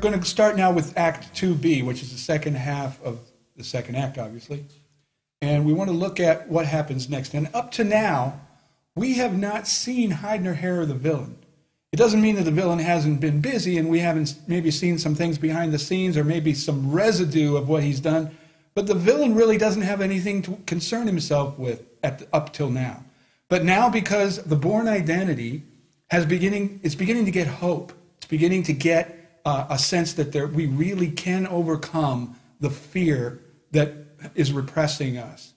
going to start now with Act 2B, which is the second half of the second act, obviously. And we want to look at what happens next. And up to now, we have not seen hide nor hair of the villain. It doesn't mean that the villain hasn't been busy and we haven't maybe seen some things behind the scenes or maybe some residue of what he's done. But the villain really doesn't have anything to concern himself with up till now. But now, because the Bourne Identity it's beginning to get hope. It's beginning to get a sense that we really can overcome the fear that is repressing us.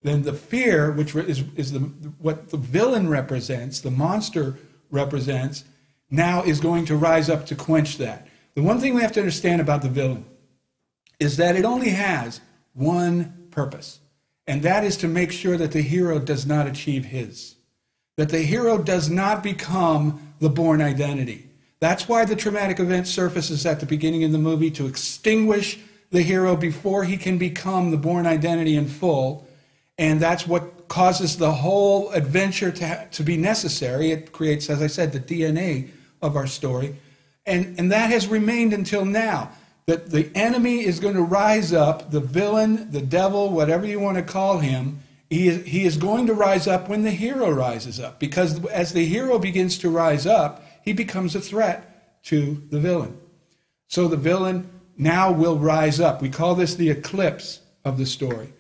Then the fear, which is what the villain represents, the monster represents, now is going to rise up to quench that. The one thing we have to understand about the villain is that it only has one purpose, and that is to make sure that the hero does not achieve his. That the hero does not become the Bourne Identity. That's why the traumatic event surfaces at the beginning of the movie, to extinguish the hero before he can become the Bourne Identity in full. And that's what causes the whole adventure to be necessary. It creates, as I said, the DNA of our story. And that has remained until now. That the enemy is going to rise up, the villain, the devil, whatever you want to call him, he is going to rise up when the hero rises up. Because as the hero begins to rise up, he becomes a threat to the villain. So the villain now will rise up. We call this the eclipse of the story.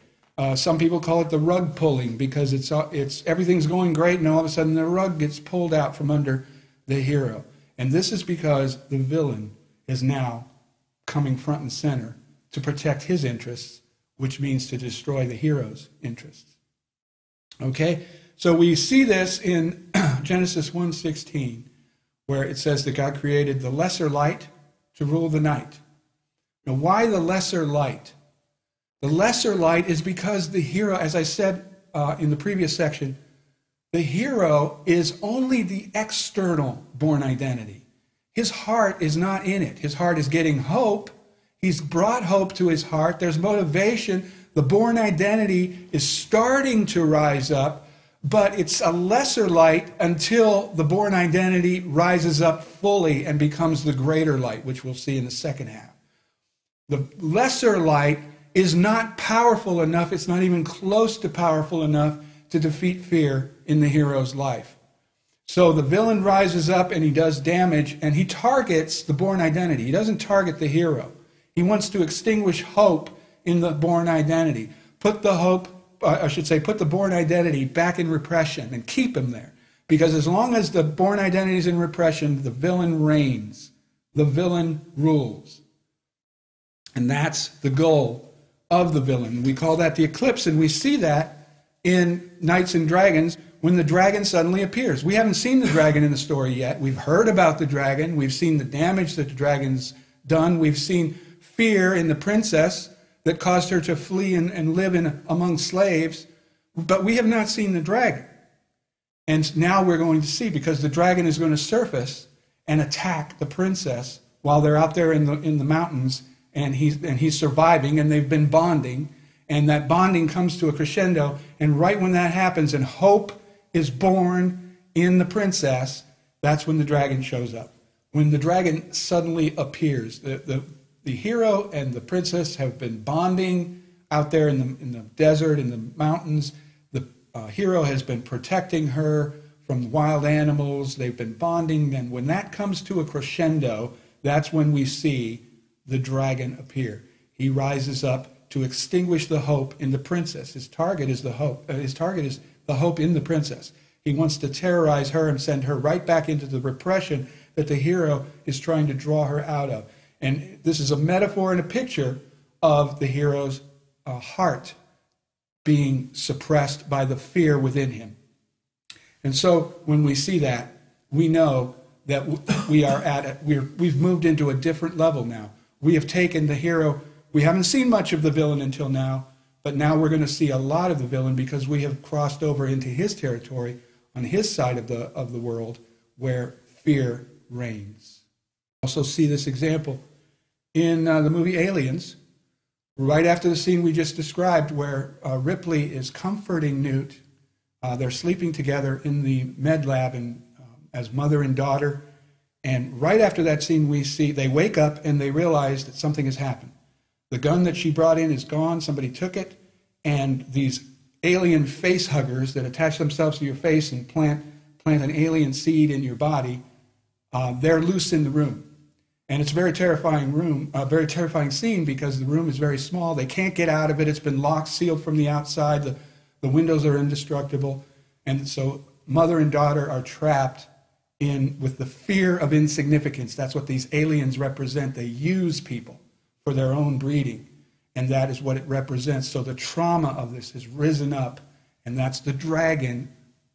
Some people call it the rug pulling, because it's everything's going great and all of a sudden the rug gets pulled out from under the hero. And this is because the villain is now coming front and center to protect his interests, which means to destroy the hero's interests. Okay, so we see this in Genesis 1:16, where it says that God created the lesser light to rule the night. Now, why the lesser light? The lesser light is because the hero, as I said in the previous section, the hero is only the external Bourne Identity. His heart is not in it. His heart is getting hope. He's brought hope to his heart. There's motivation. The Bourne Identity is starting to rise up, but it's a lesser light until the Bourne Identity rises up fully and becomes the greater light, which we'll see in the second half. The lesser light is not powerful enough, it's not even close to powerful enough to defeat fear in the hero's life. So the villain rises up and he does damage, and he targets the Bourne Identity. He doesn't target the hero. He wants to extinguish hope in the Bourne Identity. Put the Bourne Identity back in repression and keep him there. Because as long as the Bourne Identity is in repression, the villain reigns. The villain rules. And that's the goal of the villain. We call that the eclipse, and we see that in Knights and Dragons when the dragon suddenly appears. We haven't seen the dragon in the story yet. We've heard about the dragon. We've seen the damage that the dragon's done. We've seen fear in the princess that caused her to flee and live among slaves. But we have not seen the dragon. And now we're going to see, because the dragon is going to surface and attack the princess while they're out there in the mountains, and he's surviving, and they've been bonding, and that bonding comes to a crescendo, and right when that happens and hope is born in the princess, that's when the dragon shows up. When the dragon suddenly appears, the hero and the princess have been bonding out there in the desert, in the mountains. The hero has been protecting her from wild animals. They've been bonding, and when that comes to a crescendo, that's when we see the dragon appear. He rises up to extinguish the hope in the princess. His target is the hope. His target is the hope in the princess. He wants to terrorize her and send her right back into the repression that the hero is trying to draw her out of. And this is a metaphor and a picture of the hero's heart being suppressed by the fear within him. And so when we see that, we know that we've moved into a different level now. We have taken the hero. We haven't seen much of the villain until now, but now we're going to see a lot of the villain, because we have crossed over into his territory on his side of the world, where fear reigns. Also see this example in the movie Aliens, right after the scene we just described, where Ripley is comforting Newt. They're sleeping together in the med lab as mother and daughter, And right after that scene, we see they wake up and they realize that something has happened. The gun that she brought in is gone. Somebody took it. And these alien face huggers that attach themselves to your face and plant an alien seed in your body, they're loose in the room. And it's a very terrifying scene because the room is very small. They can't get out of it. It's been locked, sealed from the outside. The windows are indestructible. And so mother and daughter are trapped with the fear of insignificance. That's what these aliens represent. They use people for their own breeding. And that is what it represents. So the trauma of this has risen up. And that's the dragon,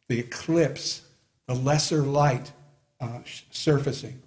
the eclipse, the lesser light surfacing.